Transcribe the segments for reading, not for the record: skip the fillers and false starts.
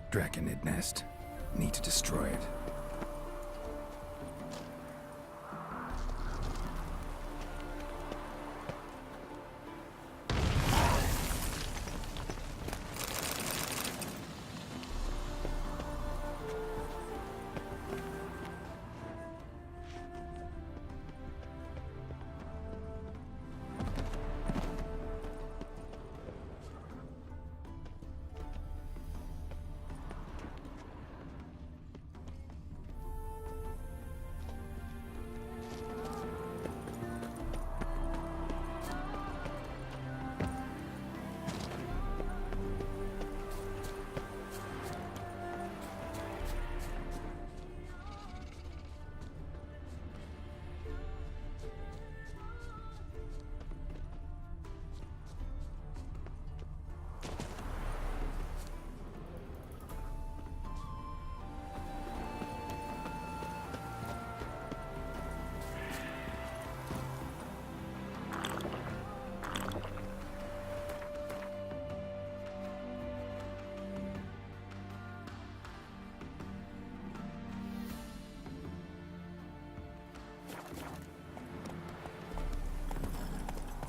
Draconid nest. Need to destroy it.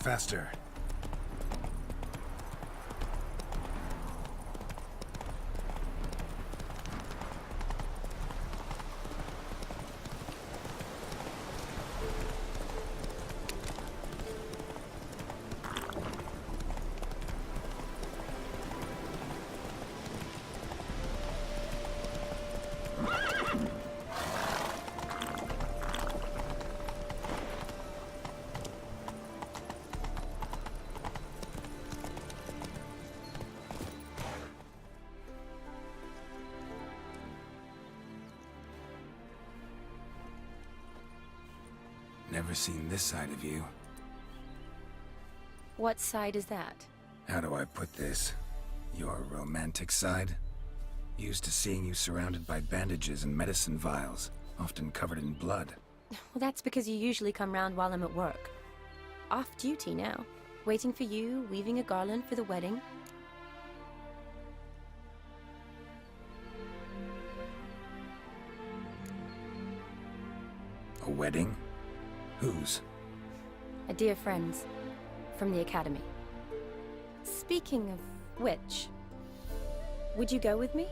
Faster. Never seen this side of you. What side is that? How do I put this? Your romantic side? Used to seeing you surrounded by bandages and medicine vials, often covered in blood. Well, that's because you usually come round while I'm at work. Off duty now. Waiting for you, weaving a garland for the wedding. A wedding? Whose? A dear friend's. From the academy. Speaking of which, would you go with me?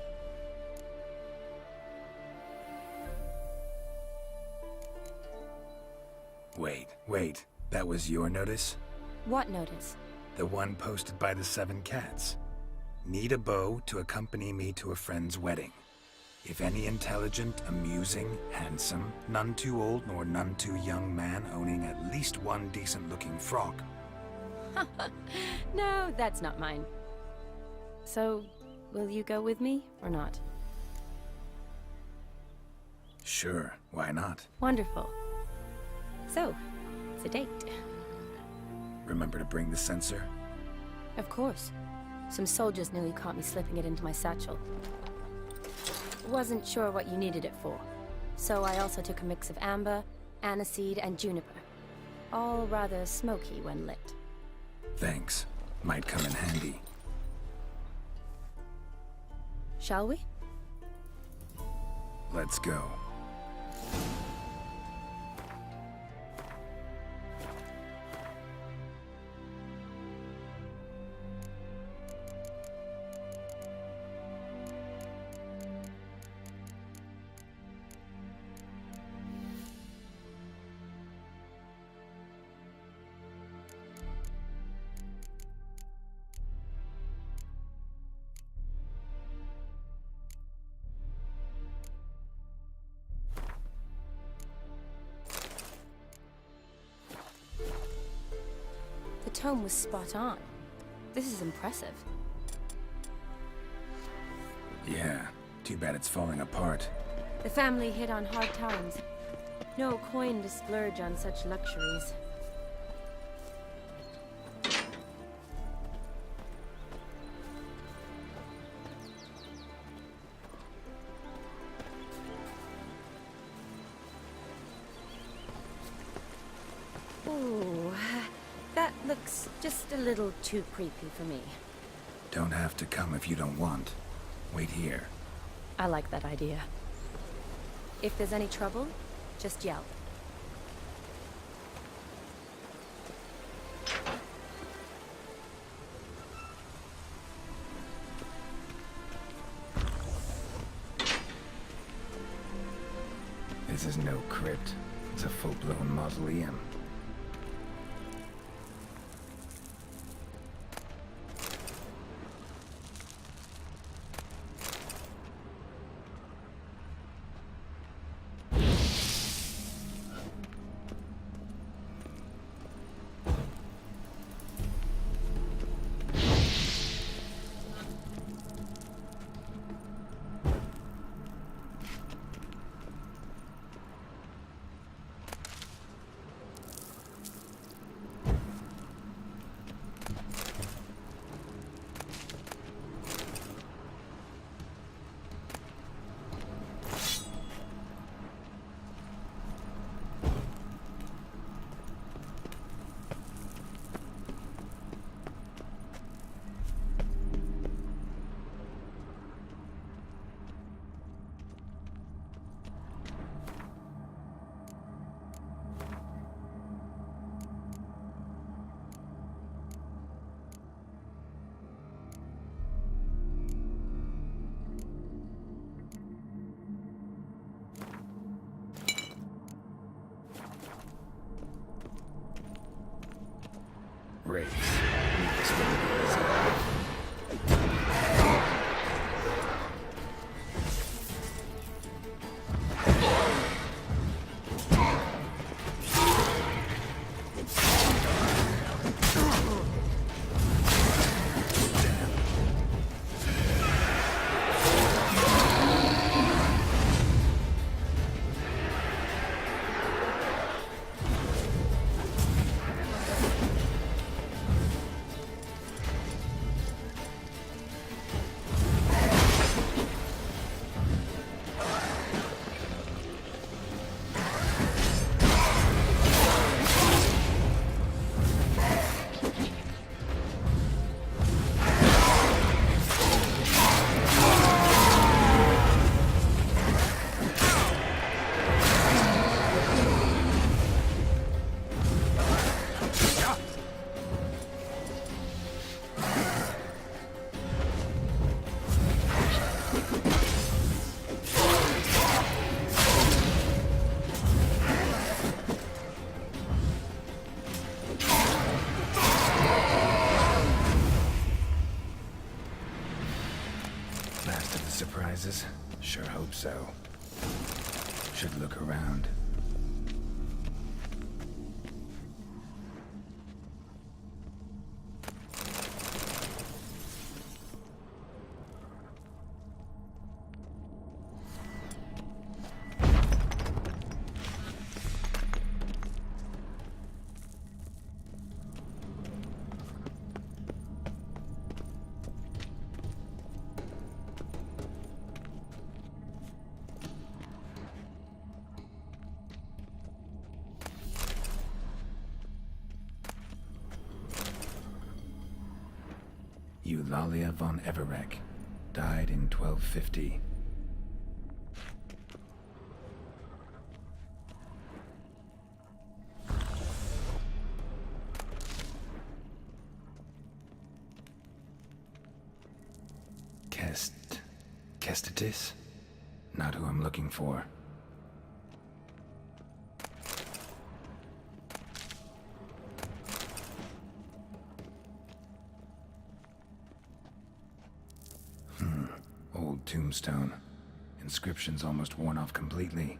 Wait. That was your notice? What notice? The one posted by the 7 Cats. Need a beau to accompany me to a friend's wedding. If any intelligent, amusing, handsome, none too old nor none too young man owning at least one decent-looking frock. No, that's not mine. So, will you go with me, or not? Sure, why not? Wonderful. So, it's a date. Remember to bring the sensor? Of course. Some soldiers nearly caught me slipping it into my satchel. Wasn't sure what you needed it for, so I also took a mix of amber, aniseed, and juniper. All rather smoky when lit. Thanks. Might come in handy. Shall we? Let's go. tome was spot on. This is impressive. Yeah, too bad it's falling apart. The family hit on hard times. No coin to splurge on such luxuries. Ooh, that looks just a little too creepy for me. Don't have to come if you don't want. Wait here. I like that idea. If there's any trouble, just yell. This is no crypt. It's a full-blown mausoleum. Wraiths. Surprises? Sure hope so. Should look around. Eulalia von Everec, died in 1250. Kestitis? Not who I'm looking for. Old tombstone. Inscription's almost worn off completely.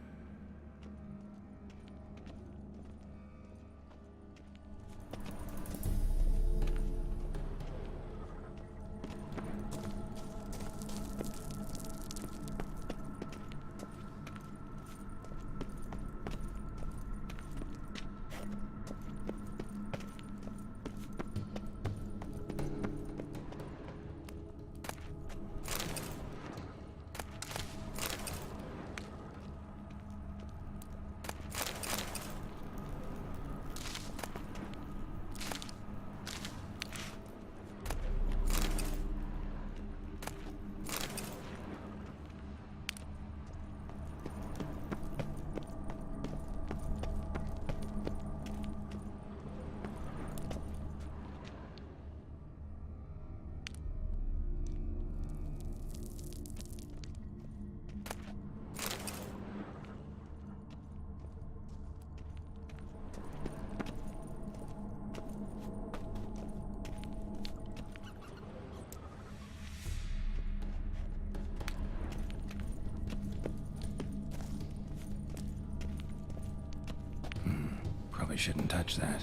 Probably shouldn't touch that.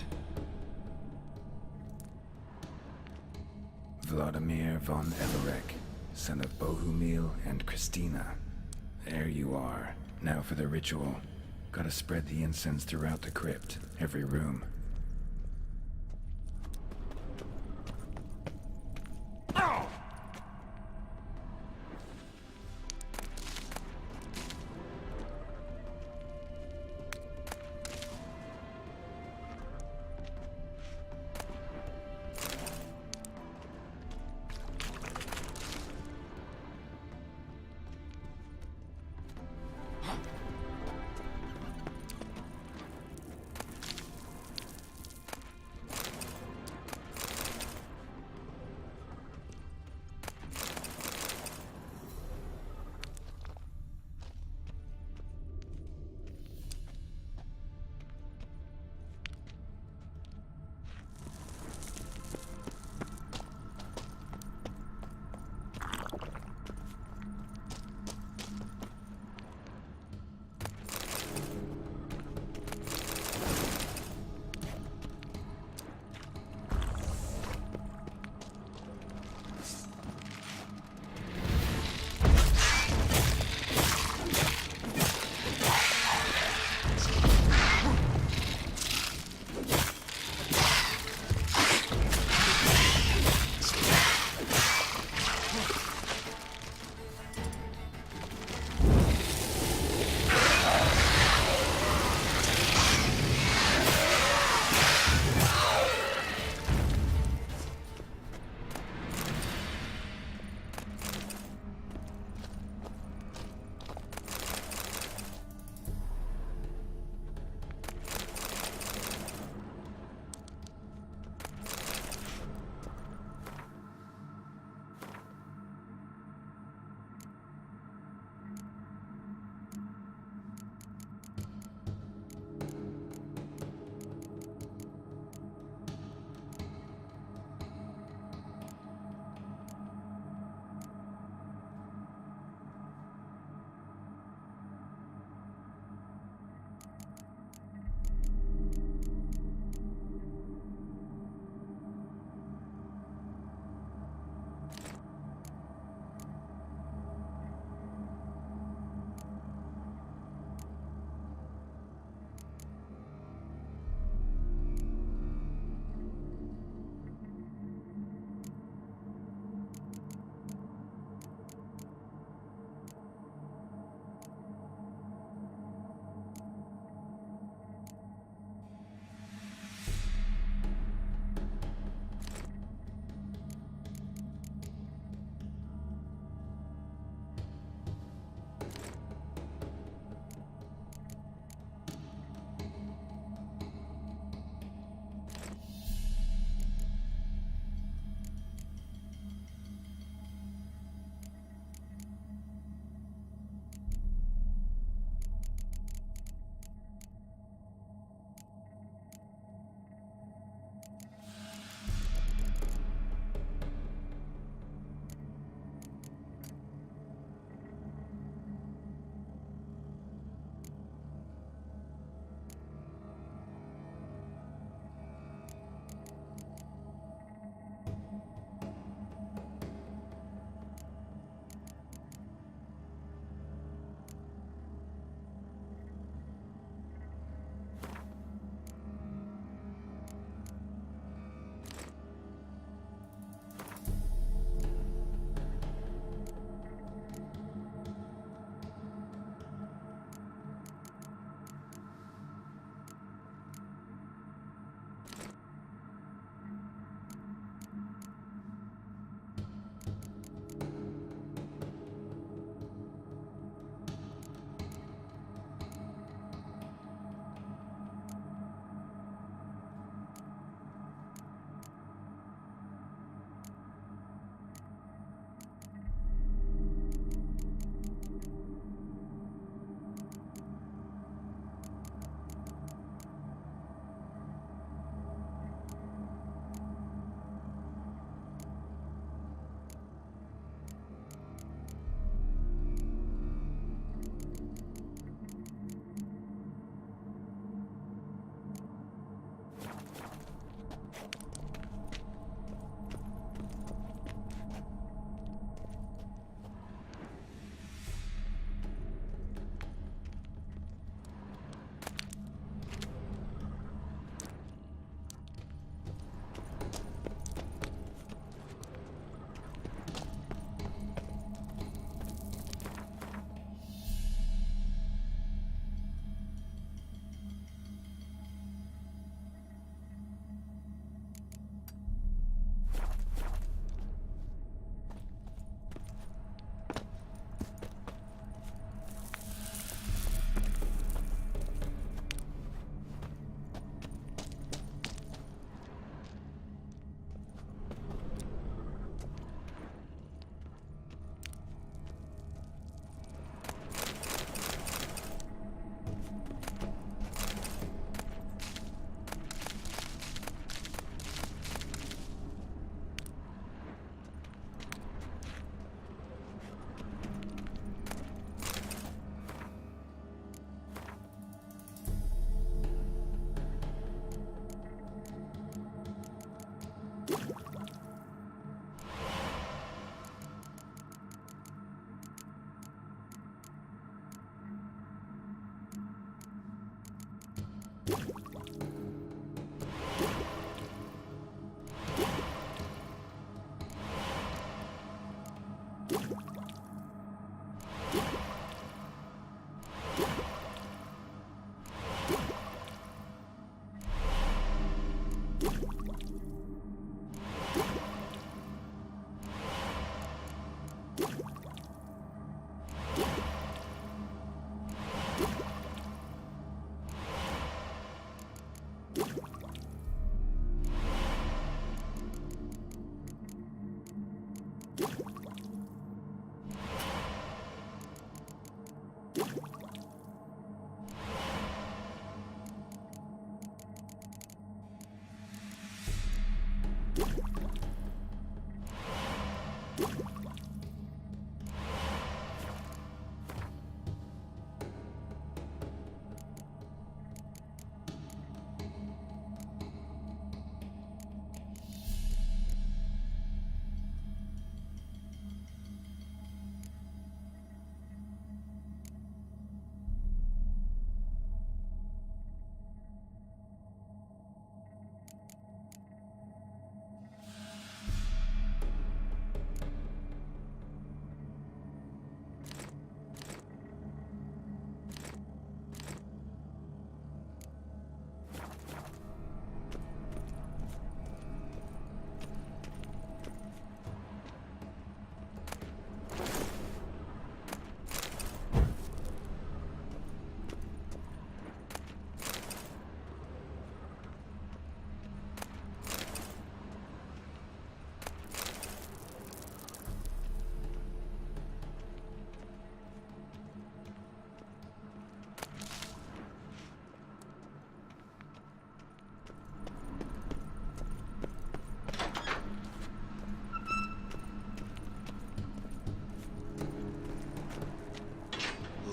Vladimir von Everek, son of Bohumil and Christina. There you are. Now for the ritual. Gotta spread the incense throughout the crypt, every room.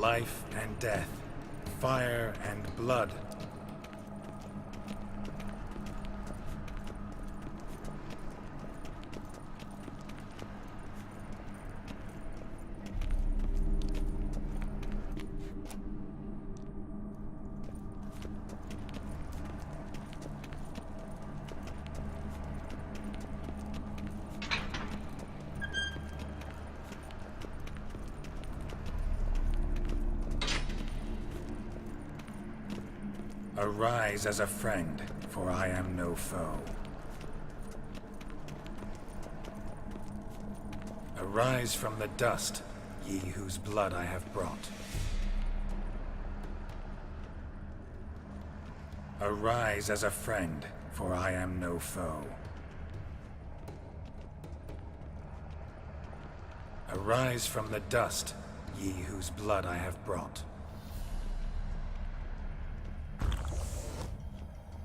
Life and death, fire and blood. Arise as a friend, for I am no foe. Arise from the dust, ye whose blood I have brought. Arise as a friend, for I am no foe. Arise from the dust, ye whose blood I have brought.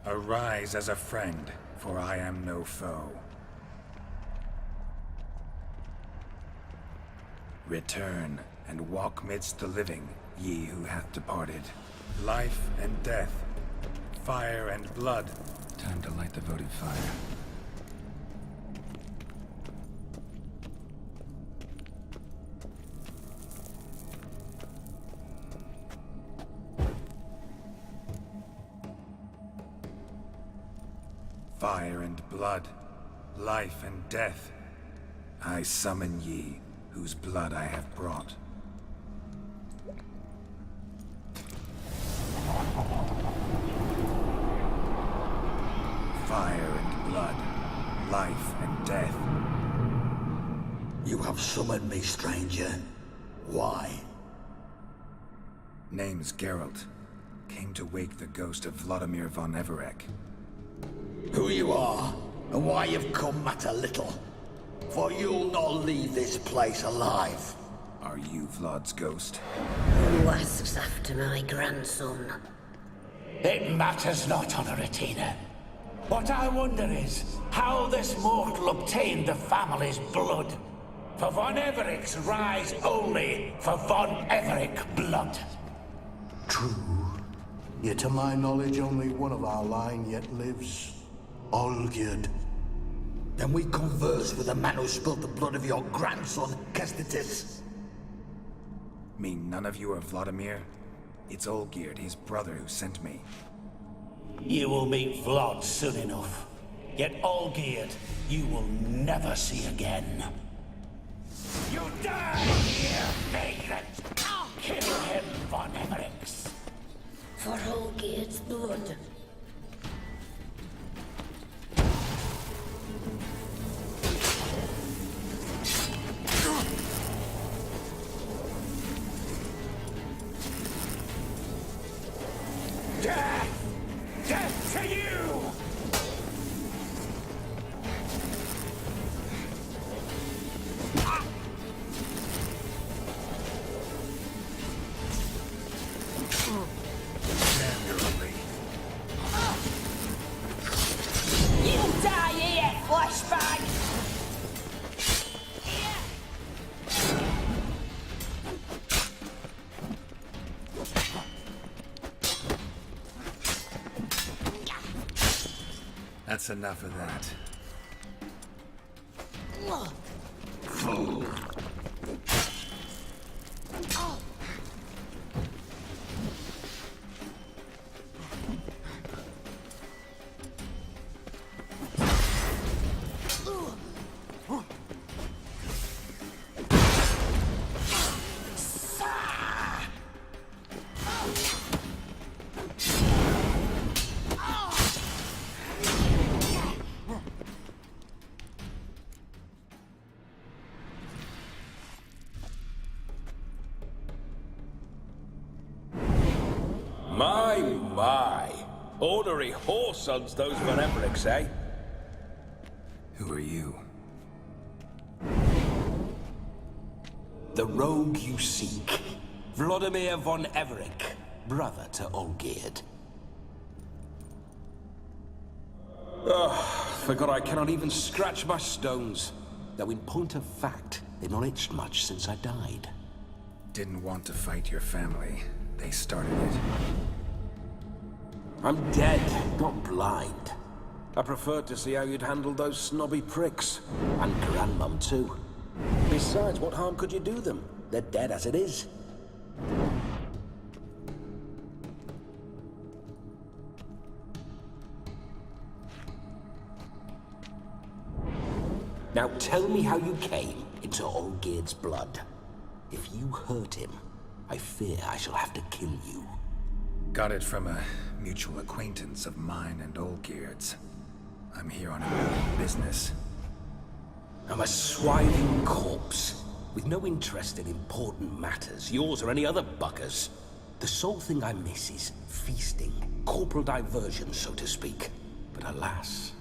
Arise as a friend, for I am no foe. Return, and walk midst the living, ye who hath departed. Life and death, fire and blood. Time to light the votive fire. Fire and blood, life and death, I summon ye, whose blood I have brought. Fire and blood, life and death. You have summoned me, stranger. Why? Name's Geralt. Came to wake the ghost of Vladimir von Everec. Who you are, and why you've come matter little. For you'll not leave this place alive. Are you Vlad's ghost? Who asks after my grandson? It matters not, Honoratina. What I wonder is how this mortal obtained the family's blood. For von Everec's rise only for von Everec blood. True. Yet to my knowledge, only one of our line yet lives. Olgierd. Then we converse with the man who spilled the blood of your grandson, Kestitis. Mean none of you are Vladimir? It's Olgierd, his brother, who sent me. You will meet Vlad soon enough. Yet Olgierd, you will never see again. You die here, vagrant! Kill him, Von Everix! For Olgierd's blood. Death! Death to you! Naturally. You die here, flashbang! That's enough of that. My. Ornery whoresons those Von Everix, eh? Who are you? The rogue you seek. Vladimir Von Everik, brother to Olgierd. Forgot I cannot even scratch my stones. Though in point of fact, they've not itched much since I died. Didn't want to fight your family. They started it. I'm dead, not blind. I preferred to see how you'd handle those snobby pricks. And Grandmum, too. Besides, what harm could you do them? They're dead as it is. Now tell me how you came into Olgierd's blood. If you hurt him, I fear I shall have to kill you. Got it from a mutual acquaintance of mine and Olgierd's. I'm here on a business. I'm a swiving corpse, with no interest in important matters, yours or any other buggers. The sole thing I miss is feasting, corporal diversion, so to speak. But alas...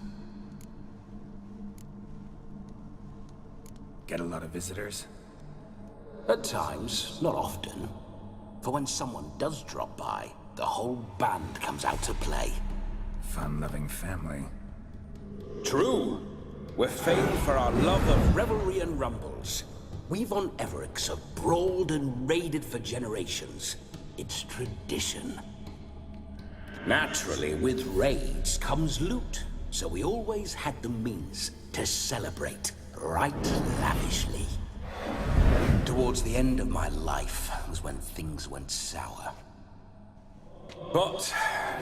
Get a lot of visitors? At times, not often. For when someone does drop by, the whole band comes out to play. Fun-loving family. True. We're famed for our love of revelry and rumbles. We Von Everix have brawled and raided for generations. It's tradition. Naturally, with raids comes loot, so we always had the means to celebrate right lavishly. Towards the end of my life was when things went sour. But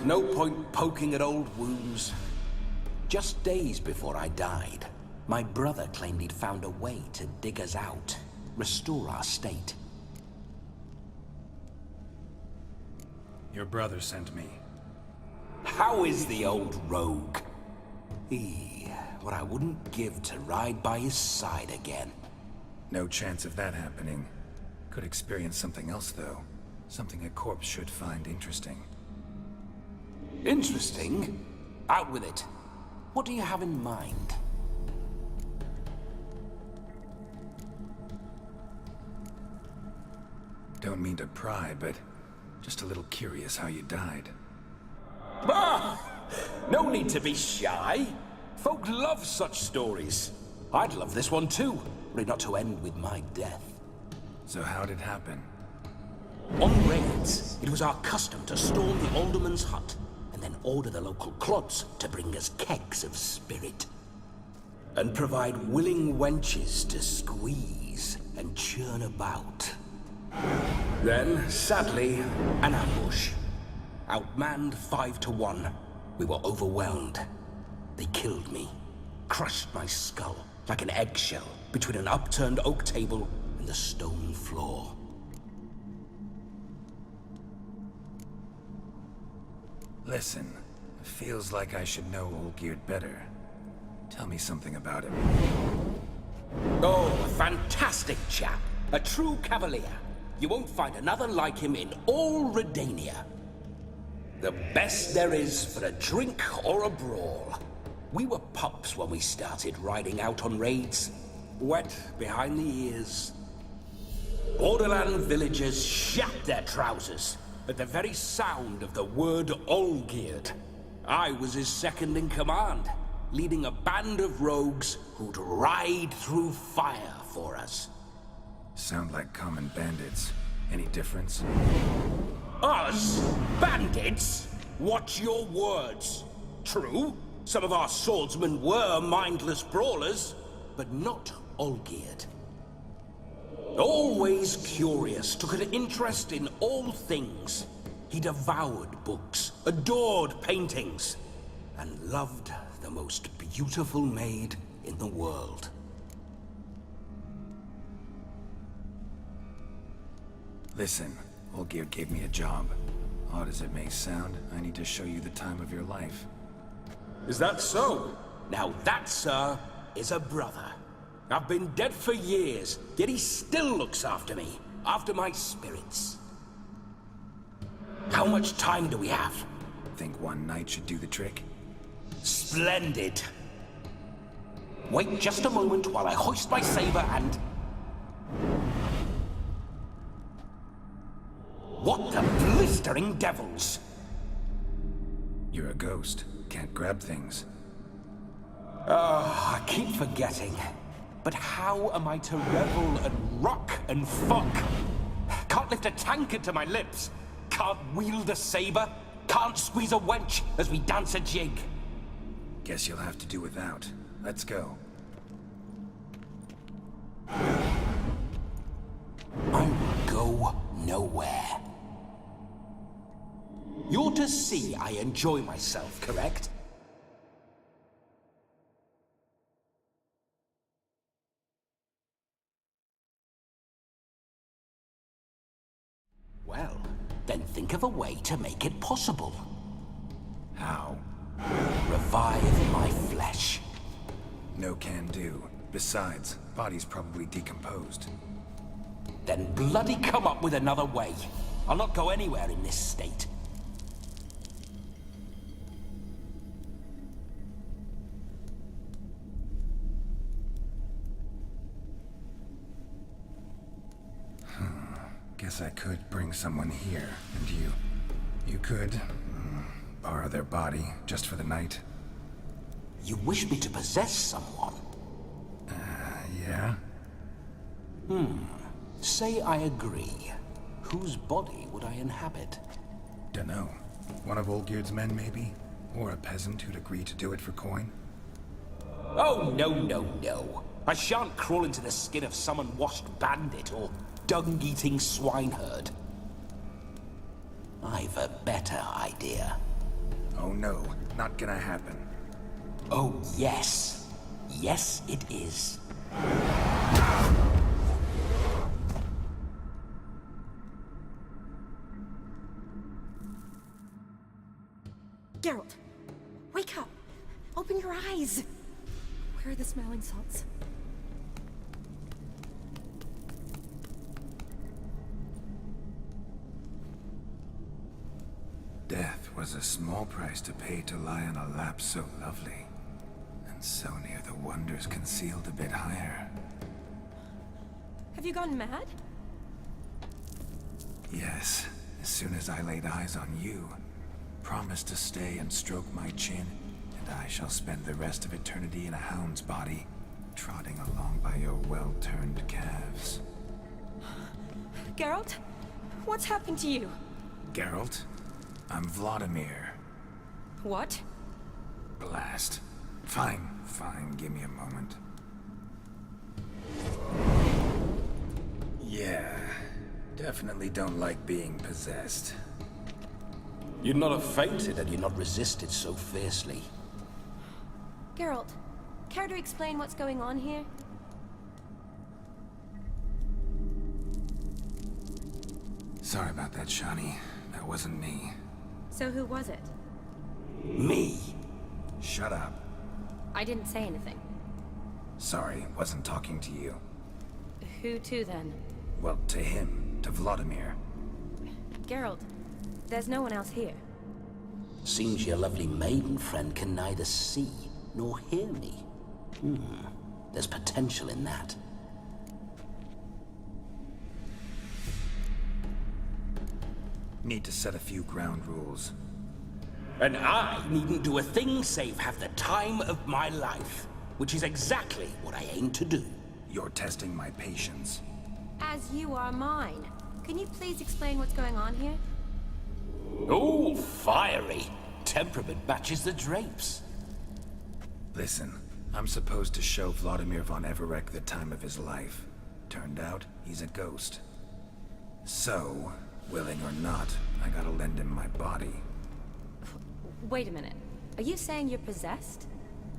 no point poking at old wounds. Just days before I died, my brother claimed he'd found a way to dig us out, restore our state. Your brother sent me. How is the old rogue? What I wouldn't give to ride by his side again. No chance of that happening. Could experience something else, though. Something a corpse should find interesting. Interesting? Out with it. What do you have in mind? Don't mean to pry, but just a little curious how you died. Bah! No need to be shy. Folk love such stories. I'd love this one too, only not to end with my death. So how'd it happen? On raids, it was our custom to storm the alderman's hut, and then order the local clods to bring us kegs of spirit. And provide willing wenches to squeeze and churn about. Then, sadly, an ambush. Outmanned 5 to 1. We were overwhelmed. They killed me, crushed my skull like an eggshell between an upturned oak table and the stone floor. Listen, it feels like I should know Olgierd better. Tell me something about him. Oh, a fantastic chap. A true cavalier. You won't find another like him in all Redania. The best there is for a drink or a brawl. We were pups when we started riding out on raids. Wet behind the ears. Borderland villagers shat their trousers at the very sound of the word Olgierd. I was his second in command, leading a band of rogues who'd ride through fire for us. Sound like common bandits. Any difference? Us? Bandits? Watch your words. True, some of our swordsmen were mindless brawlers, but not Olgierd. Always curious, took an interest in all things. He devoured books, adored paintings, and loved the most beautiful maid in the world. Listen, Olgierd gave me a job. Odd as it may sound, I need to show you the time of your life. Is that so? Now that, sir, is a brother. I've been dead for years, yet he still looks after me, after my spirits. How much time do we have? Think one night should do the trick? Splendid. Wait just a moment while I hoist my saber and... What the blistering devils? You're a ghost. Can't grab things. I keep forgetting. But how am I to revel and rock and fuck? Can't lift a tankard to my lips. Can't wield a saber. Can't squeeze a wench as we dance a jig. Guess you'll have to do without. Let's go. I will go nowhere. You're to see I enjoy myself, correct? Well, then think of a way to make it possible. How? Revive my flesh. No can do. Besides, body's probably decomposed. Then bloody come up with another way. I'll not go anywhere in this state. Guess I could bring someone here, and you could borrow their body just for the night. You wish me to possess someone? Yeah? Say I agree. Whose body would I inhabit? Dunno. One of Olgierd's men, maybe? Or a peasant who'd agree to do it for coin? Oh, no, no, no. I shan't crawl into the skin of some unwashed bandit or dung-eating swineherd. I've a better idea. Oh no, not gonna happen. Oh, yes. Yes, it is. Geralt, wake up! Open your eyes! Where are the smelling salts? Death was a small price to pay to lie on a lap so lovely, and so near the wonders concealed a bit higher. Have you gone mad? Yes, as soon as I laid eyes on you, promised to stay and stroke my chin, and I shall spend the rest of eternity in a hound's body, trotting along by your well-turned calves. Geralt? What's happened to you? Geralt? I'm Vladimir. What? Blast. Fine, give me a moment. Yeah, definitely don't like being possessed. You'd not have fainted had you not resisted so fiercely. Geralt, care to explain what's going on here? Sorry about that, Shani. That wasn't me. So who was it? Me? Shut up. I didn't say anything. Sorry, wasn't talking to you. Who to then? Well, to him. To Vladimir. Geralt, there's no one else here. Seems your lovely maiden friend can neither see nor hear me. There's potential in that. Need to set a few ground rules. And I needn't do a thing save have the time of my life, which is exactly what I aim to do. You're testing my patience. As you are mine. Can you please explain what's going on here? Oh, fiery. Temperament matches the drapes. Listen, I'm supposed to show Vladimir von Everec the time of his life. Turned out, he's a ghost. So, willing or not, I gotta lend him my body. Wait a minute. Are you saying you're possessed?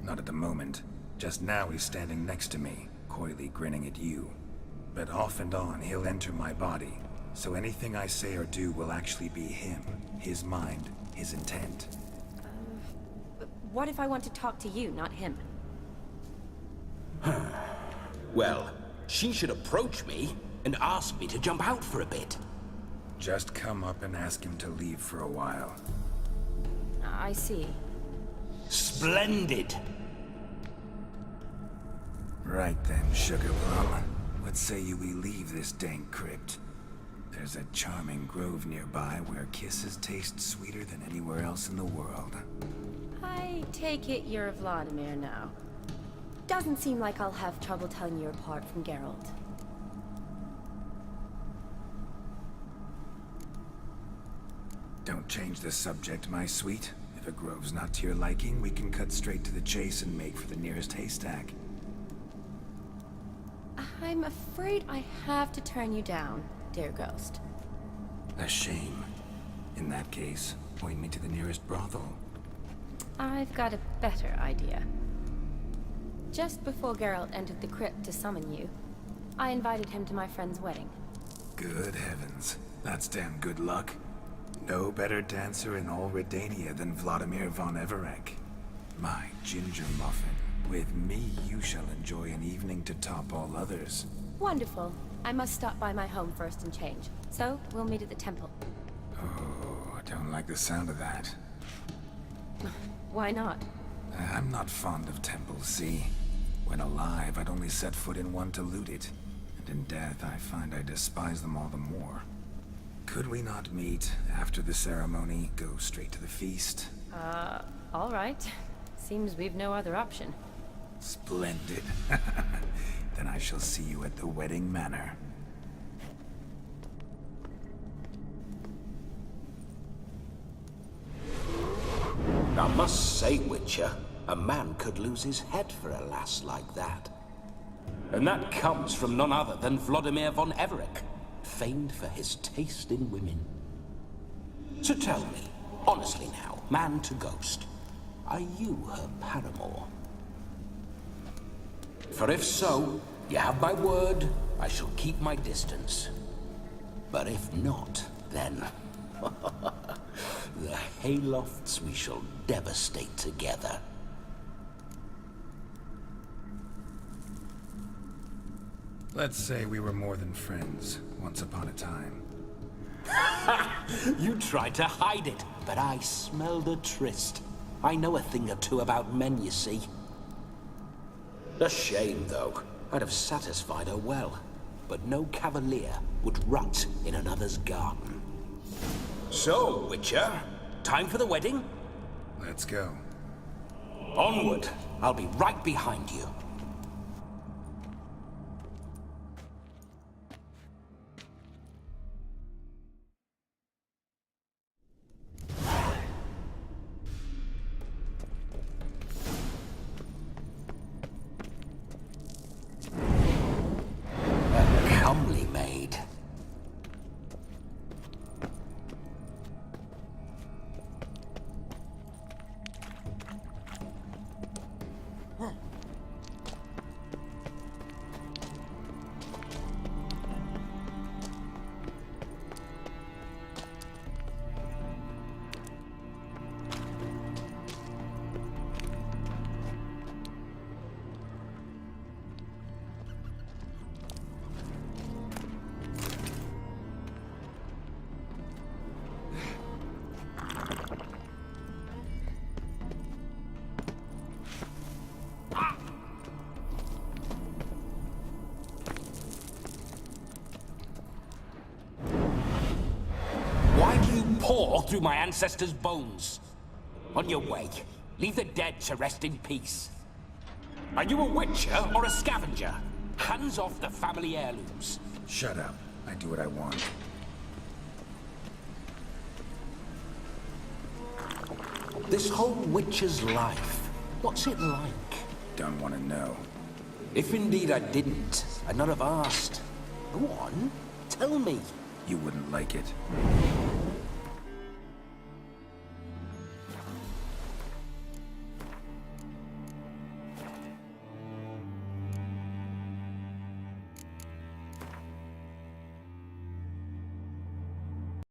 Not at the moment. Just now he's standing next to me, coyly grinning at you. But off and on, he'll enter my body. So anything I say or do will actually be him. His mind, his intent. What if I want to talk to you, not him? Well, she should approach me and ask me to jump out for a bit. Just come up and ask him to leave for a while. I see. Splendid. Right then, Sugar Plum. What say you we leave this dank crypt? There's a charming grove nearby where kisses taste sweeter than anywhere else in the world. I take it you're Vladimir now. Doesn't seem like I'll have trouble telling you apart from Geralt. Don't change the subject, my sweet. If a grove's not to your liking, we can cut straight to the chase and make for the nearest haystack. I'm afraid I have to turn you down, dear ghost. A shame. In that case, point me to the nearest brothel. I've got a better idea. Just before Geralt entered the crypt to summon you, I invited him to my friend's wedding. Good heavens. That's damn good luck. No better dancer in all Redania than Vladimir von Everec. My ginger muffin. With me, you shall enjoy an evening to top all others. Wonderful. I must stop by my home first and change. So, we'll meet at the temple. Oh, I don't like the sound of that. Why not? I'm not fond of temples, see? When alive, I'd only set foot in one to loot it. And in death, I find I despise them all the more. Could we not meet after the ceremony, go straight to the feast? All right. Seems we've no other option. Splendid. Then I shall see you at the wedding manor. I must say, Witcher, a man could lose his head for a lass like that. And that comes from none other than Vladimir von Everec, famed for his taste in women. So tell me, honestly now, man to ghost, are you her paramour? For if so, you have my word, I shall keep my distance. But if not, then... the haylofts we shall devastate together. Let's say we were more than friends, once upon a time. You tried to hide it, but I smelled a tryst. I know a thing or two about men, you see. A shame, though. I'd have satisfied her well. But no cavalier would rot in another's garden. So, Witcher, time for the wedding? Let's go. Onward. I'll be right behind you. A comely maid. through my ancestors' bones. On your way, leave the dead to rest in peace. Are you a witcher or a scavenger? Hands off the family heirlooms. Shut up. I do what I want. This whole witcher's life, what's it like? Don't want to know. If indeed I didn't, I'd not have asked. Go on, tell me. You wouldn't like it.